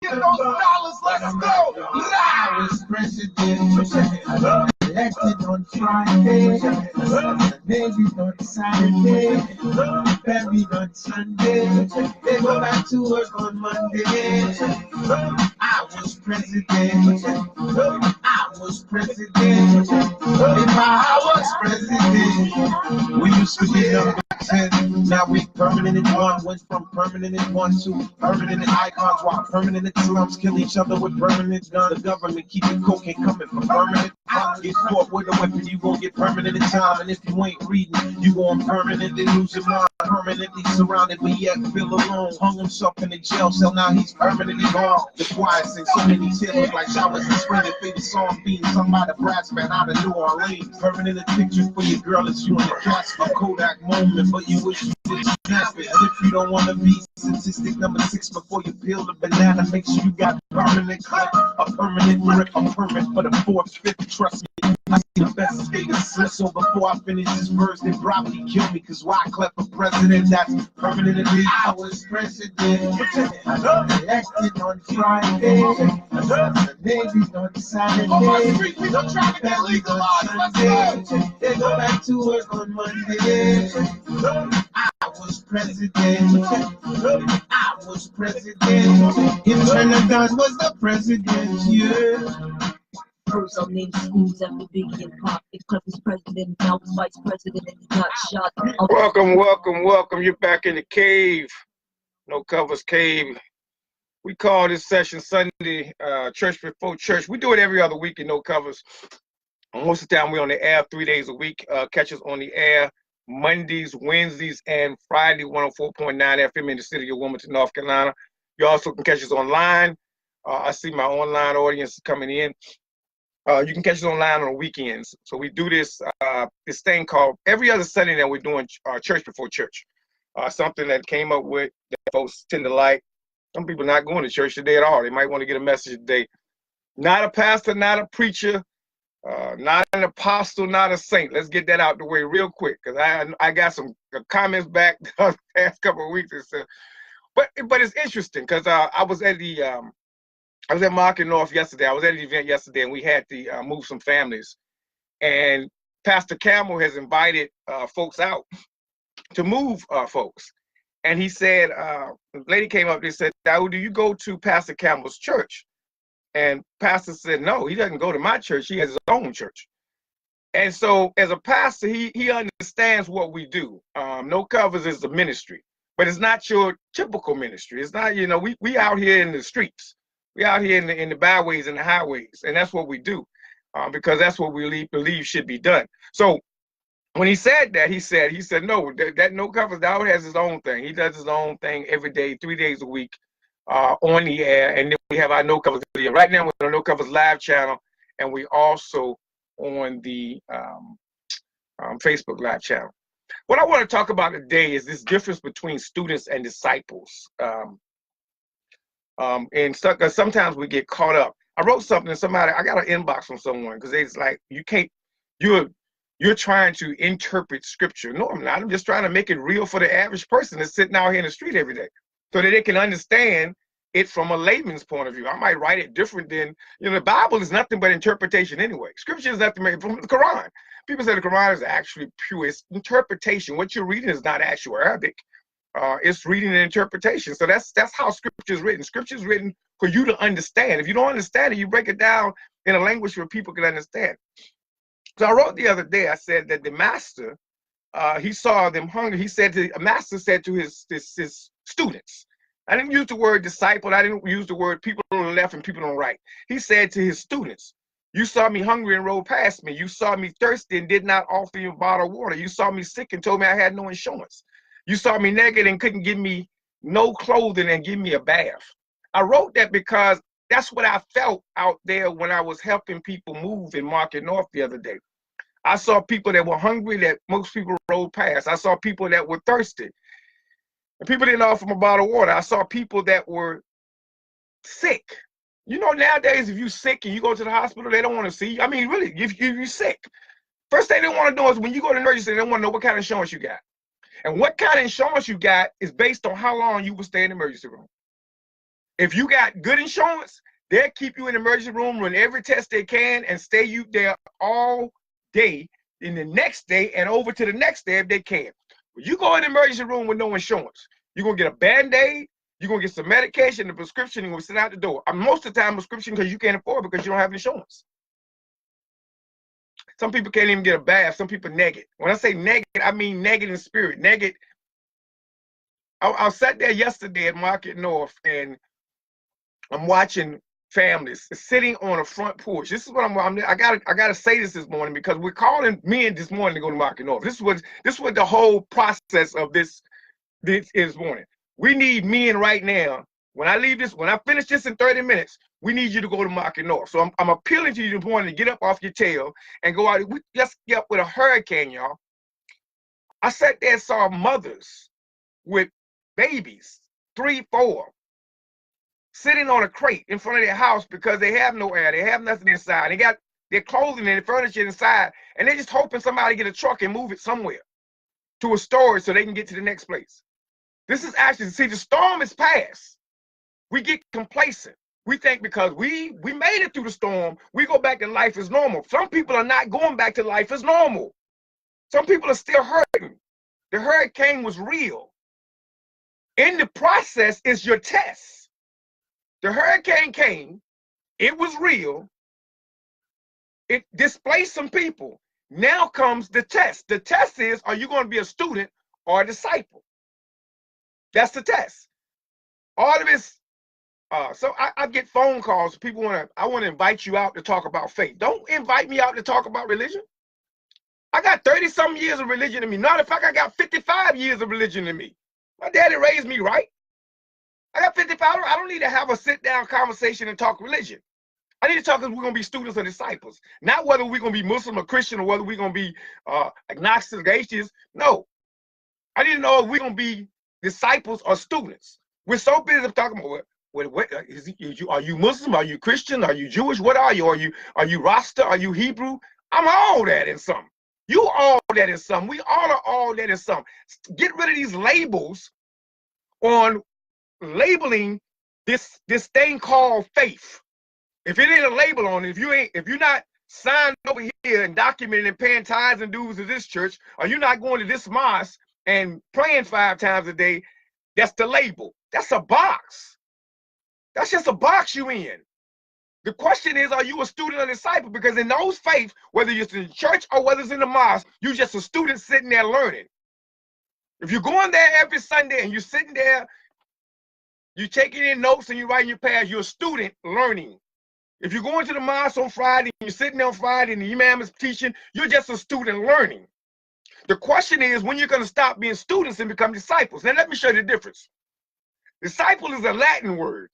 Get those dollars, let's go. I was president. Elected on Friday, married on Saturday, buried on Sunday. They go back to work on Monday. I was president. I was president. If I was president, we used to be number 10. Now we permanent in one. Went from permanent in one to permanent in icons, while permanent in slums kill each other with permanent guns. The government keeping cocaine coming from permanent. Get caught with a weapon, you gon' get permanent in time. And if you ain't reading, you gon' permanently lose your mind. Permanently surrounded, but yet feel alone. Hung himself in the jail cell, now he's permanently gone. The choir sings so many tears like showers in spring. Their favorite song being sung by the brass band out of New Orleans. Permanent picture for your girl is you in the casket. Kodak moment, but you wish you did snap it. And if you don't wanna be statistic number 6 before you peel the banana, make sure you got permanent clip, a permanent grip, a permit for the 4th, 5th. Trust me, I see the best status. So before I finish this verse, they probably kill me, cause why clap for president? That's permanently. I was president. Elected on Friday, married on Saturday, We don't try to get legalized, let's go. they go back to work on Monday. I was president. I was president. If Trinidad was the president, yeah. First, I'll name schools after Biggie and Pop. If Clef was president, now was vice president, and he got shot. Welcome. You're back in the cave. No Covers Cave. We call this session Sunday Church Before Church. We do it every other week in No Covers. Most of the time we're on the air 3 days a week. Catch us on the air Mondays, Wednesdays, and Friday, 104.9 FM in the city of Wilmington, North Carolina. You also can catch us online. I see my online audience coming in. You can catch us online on the weekends. So we do this thing called every other Sunday that we're doing Church Before Church. Something that came up with that folks tend to like. Some people not going to church today at all. They might want to get a message today. Not a pastor, not a preacher, not an apostle, not a saint. Let's get that out the way real quick, because I got some comments back the past couple of weeks and stuff. But it's interesting because I was at Market North yesterday. I was at an event yesterday, and we had to move some families. And Pastor Campbell has invited folks out to move folks. And he said, a lady came up and said, "Do you go to Pastor Campbell's church?" And Pastor said, "No, he doesn't go to my church. He has his own church." And so as a pastor, he understands what we do. No Covers is the ministry, but it's not your typical ministry. It's not, we out here in the streets. We out here in the byways and the highways, and that's what we do, because that's what we believe should be done. So when he said that, he said, no, that No Covers, Dawg has his own thing. He does his own thing every day, 3 days a week, on the air, and then we have our No Covers video. Right now we're on the No Covers live channel, and we also on the Facebook live channel. What I want to talk about today is this difference between students and disciples. And sometimes we get caught up. I wrote something to somebody. I got an inbox from someone because it's like, you're trying to interpret scripture. No, I'm not. I'm just trying to make it real for the average person that's sitting out here in the street every day, so that they can understand it from a layman's point of view. I might write it different than, the Bible is nothing but interpretation anyway. Scripture is nothing but from the Quran. People say the Quran is actually pure. It's interpretation. What you're reading is not actual Arabic. It's reading and interpretation. So that's how scripture is written. Scripture is written for you to understand. If you don't understand it, you break it down in a language where people can understand. So I wrote the other day, I said that the master, he saw them hungry. A master said to his students, I didn't use the word disciple. I didn't use the word people on the left and people on the right. He said to his students, you saw me hungry and rode past me. You saw me thirsty and did not offer you a bottle of water. You saw me sick and told me I had no insurance. You saw me naked and couldn't give me no clothing and give me a bath. I wrote that because that's what I felt out there when I was helping people move in Market North the other day. I saw people that were hungry that most people rode past. I saw people that were thirsty, and people didn't offer them a bottle of water. I saw people that were sick. Nowadays, if you're sick and you go to the hospital, they don't want to see you. I mean, really, if you're sick, first thing they want to know is when you go to the emergency, they want to know what kind of insurance you got. And what kind of insurance you got is based on how long you will stay in the emergency room. If you got good insurance, they'll keep you in the emergency room, run every test they can, and stay you there all day, in the next day, and over to the next day if they can. But you go in the emergency room with no insurance, you're going to get a Band-Aid, you're going to get some medication, the prescription, you're going to sit out the door. Most of the time, prescription because you can't afford it because you don't have insurance. Some people can't even get a bath. Some people naked. When I say naked, I mean naked in spirit. Naked. I sat there yesterday at Market North, and I'm watching families sitting on a front porch. This is what I gotta say this morning, because we're calling men this morning to go to Market North. This is what the whole process of this is morning. We need men right now. When I finish this in 30 minutes, we need you to go to Market North. So I'm appealing to you this morning to get up off your tail and go out. We just get up with a hurricane, y'all. I sat there and saw mothers with babies, 3, 4, sitting on a crate in front of their house because they have no air, they have nothing inside. They got their clothing and their furniture inside, and they're just hoping somebody get a truck and move it somewhere to a storage so they can get to the next place. This is actually, see, the storm is past. We get complacent. We think because we made it through the storm, we go back to life as normal. Some people are not going back to life as normal. Some people are still hurting. The hurricane was real. In the process is your test. The hurricane came, it was real, it displaced some people. Now comes the test. The test is, are you going to be a student or a disciple? That's the test. All of this, so I get phone calls. People I want to invite you out to talk about faith. Don't invite me out to talk about religion. I got 30-some years of religion in me. Not in fact, I got 55 years of religion in me. My daddy raised me right. I got 55. I don't need to have a sit-down conversation and talk religion. I need to talk because we're going to be students or disciples. Not whether we're going to be Muslim or Christian or whether we're going to be agnostic or atheist. No. I need to know if we're going to be disciples or students. We're so busy talking about are you Muslim? Are you Christian? Are you Jewish? What are you? Are you Rasta? Are you Hebrew? I'm all that in some. You all that in some. We all are all that in some. Get rid of these labels on labeling this thing called faith. If it ain't a label on it, if you're not signed over here and documented and paying tithes and dues to this church, or you're not going to this mosque and praying 5 times a day, that's the label. That's a box. That's just a box you in. The question is, are you a student or disciple? Because in those faiths, whether it's in church or whether it's in the mosque, you're just a student sitting there learning. If you're going there every Sunday and you're sitting there, you're taking in notes and you're writing your prayers, you're a student learning. If you're going to the mosque on Friday and you're sitting there on Friday and the imam is teaching, you're just a student learning. The question is, when you're going to stop being students and become disciples. Now, let me show you the difference. Disciple is a Latin word.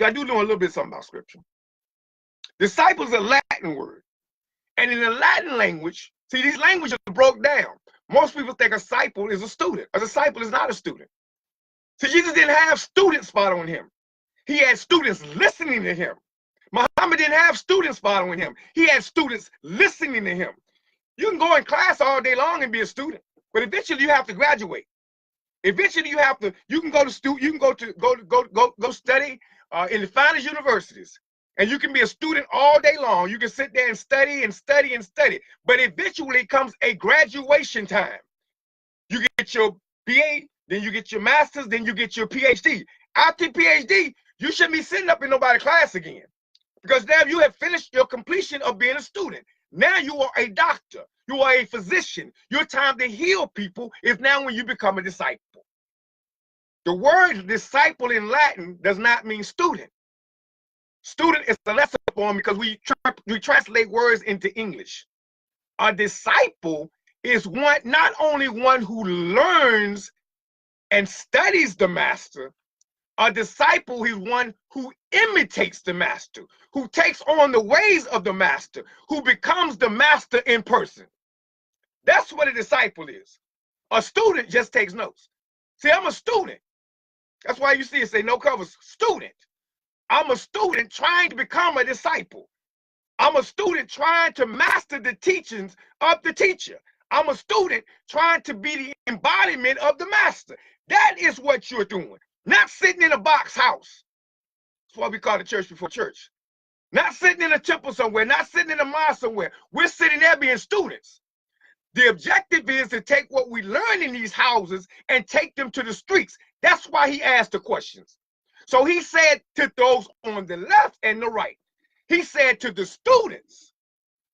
I do know a little bit something about scripture. Disciple is a Latin word. And in the Latin language, see, these languages are broke down. Most people think a disciple is a student. A disciple is not a student. So Jesus didn't have students following him. He had students listening to him. Muhammad didn't have students following him. He had students listening to him. You can go in class all day long and be a student, but eventually you have to graduate. Eventually you can go study in the finest universities, and you can be a student all day long. You can sit there and study and study and study, but eventually comes a graduation time. You get your BA, then you get your master's, then you get your PhD. After PhD, you shouldn't be sitting up in nobody's class again, because now you have finished your completion of being a student. Now you are a doctor. You are a physician. Your time to heal people is now when you become a disciple. The word disciple in Latin does not mean student. Student is the lesser form because we translate words into English. A disciple is not only one who learns and studies the master. A disciple is one who imitates the master, who takes on the ways of the master, who becomes the master in person. That's what a disciple is. A student just takes notes. See, I'm a student. That's why you see it say no covers, student. I'm a student trying to become a disciple. I'm a student trying to master the teachings of the teacher. I'm a student trying to be the embodiment of the master. That is what you're doing. Not sitting in a box house. That's why we call it church before church. Not sitting in a temple somewhere, not sitting in a mosque somewhere. We're sitting there being students. The objective is to take what we learn in these houses and take them to the streets. That's why he asked the questions. So he said to those on the left and the right, he said to the students,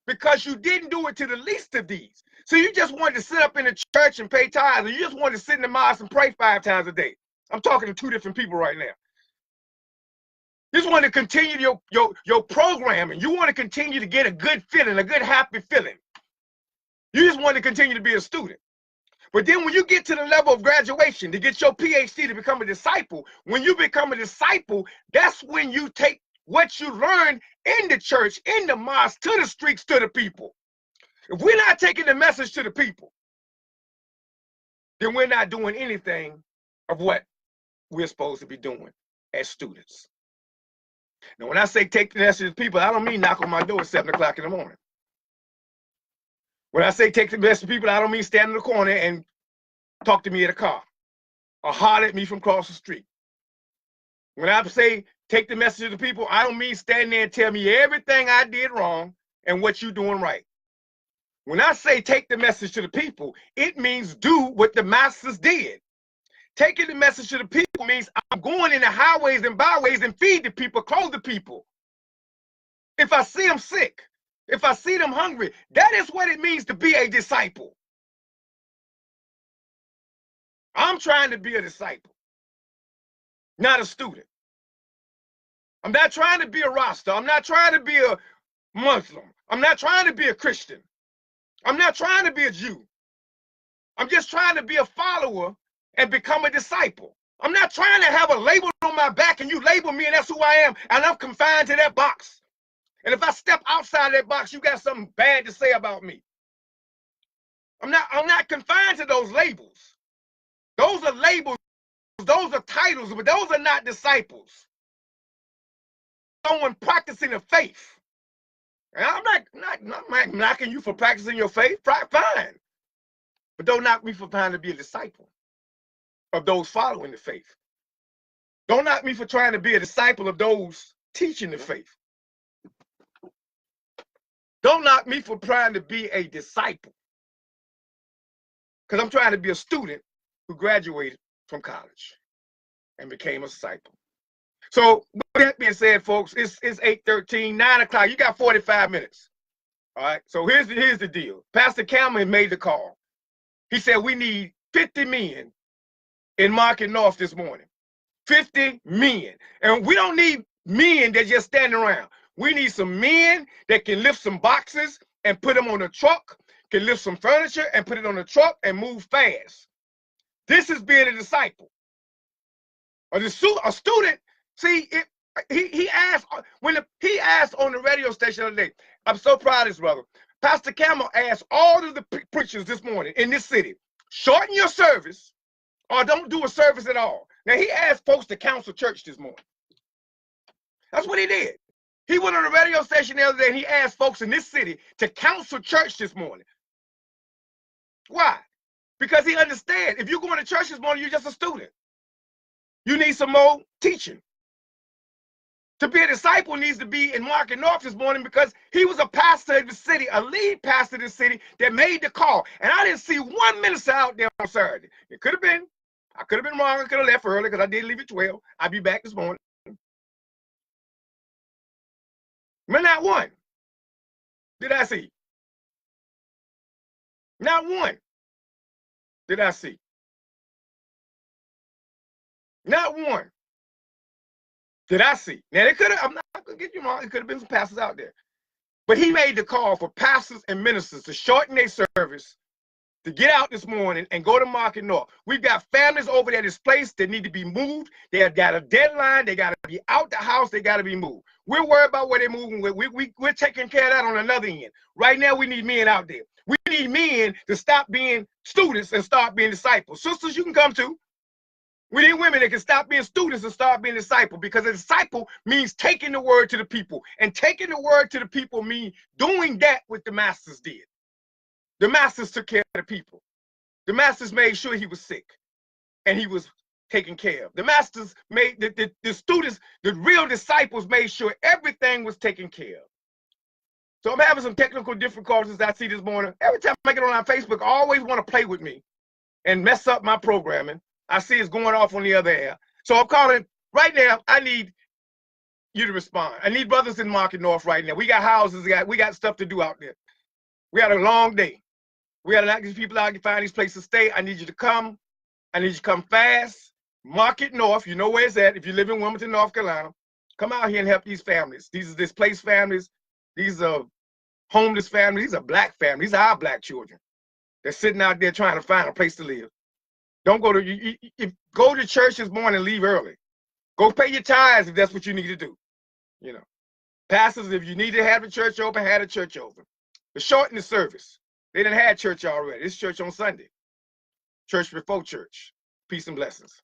because you didn't do it to the least of these. So you just wanted to sit up in the church and pay tithes, or you just wanted to sit in the mosque and pray 5 times a day. I'm talking to 2 different people right now. You just want to continue your programming. You want to continue to get a good feeling, a good happy feeling. You just want to continue to be a student. But then when you get to the level of graduation, to get your PhD, to become a disciple, when you become a disciple, that's when you take what you learned in the church, in the mosque, to the streets, to the people. If we're not taking the message to the people, then we're not doing anything of what we're supposed to be doing as students. Now, when I say take the message to people, I don't mean knock on my door at 7 o'clock in the morning. When I say take the message to people, I don't mean stand in the corner and talk to me at a car or holler at me from across the street. When I say take the message to the people, I don't mean stand there and tell me everything I did wrong and what you're doing right. When I say take the message to the people, it means do what the masters did. Taking the message to the people means I'm going in the highways and byways and feed the people, clothe the people. If I see them sick, if I see them hungry, that is what it means to be a disciple. I'm trying to be a disciple, not a student. I'm not trying to be a Rasta. I'm not trying to be a Muslim. I'm not trying to be a Christian. I'm not trying to be a Jew. I'm just trying to be a follower and become a disciple. I'm not trying to have a label on my back and you label me and that's who I am and I'm confined to that box. And if I step outside that box, you got something bad to say about me. I'm not confined to those labels. Those are labels, those are titles, but those are not disciples. Someone practicing the faith. And I'm not knocking you for practicing your faith, fine. But don't knock me for trying to be a disciple of those following the faith. Don't knock me for trying to be a disciple of those teaching the faith. Don't knock me for trying to be a disciple. Because I'm trying to be a student who graduated from college and became a disciple. So with that being said, folks, it's 8:13, 9 o'clock. You got 45 minutes. All right. So here's the deal. Pastor Cameron made the call. He said we need 50 men in Market North this morning. 50 men. And we don't need men that just standing around. We need some men that can lift some boxes and put them on a truck, can lift some furniture and put it on a truck and move fast. This is being a disciple. A student, see, he asked he asked on the radio station the other day. I'm so proud of this brother. Pastor Campbell asked all of the preachers this morning in this city, shorten your service or don't do a service at all. Now, he asked folks to counsel church this morning. That's what he did. He went on the radio station the other day and he asked folks in this city to counsel church this morning. Why? Because he understands if you're going to church this morning, you're just a student. You need some more teaching. To be a disciple needs to be in Market North this morning because he was a pastor in the city, a lead pastor in the city that made the call. And I didn't see one minister out there on Saturday. It could have been. I could have been wrong. I could have left early because I did leave at 12. I'll be back this morning. But not one did I see. Not one did I see. Not one did I see. Now, they could have, I'm not going to get you wrong, it could have been some pastors out there. But he made the call for pastors and ministers to shorten their service, to get out this morning and go to Market North. We've got families over there displaced that need to be moved. They have got a deadline. They got to be out the house. They got to be moved. We're worried about where they're moving. We're taking care of that on another end. Right now, we need men out there. We need men to stop being students and start being disciples. Sisters, you can come too. We need women that can stop being students and start being disciples, because a disciple means taking the word to the people. And taking the word to the people means doing that what the masters did. The masters took care of the people. The masters made sure he was sick. And he was taken care of. The masters made, the students, the real disciples made sure everything was taken care of. So I'm having some technical difficulties I see this morning. Every time I get on Facebook, I always want to play with me and mess up my programming. I see it's going off on the other air. So I'm calling right now. I need you to respond. I need brothers in Market North right now. We got houses, we got stuff to do out there. We had a long day. We had to knock these people out and find these places to stay. I need you to come. I need you to come fast. Market North, you know where it's at. If you live in Wilmington, North Carolina, come out here and help these families. These are displaced families. These are homeless families. These are black families. These are our black children. They're sitting out there trying to find a place to live. Don't go to, go to church this morning and leave early. Go pay your tithes if that's what you need to do. You know, pastors, if you need to have the church open, have the church open. But shorten the service. They done had church already. It's church on Sunday. Church before church. Peace and blessings.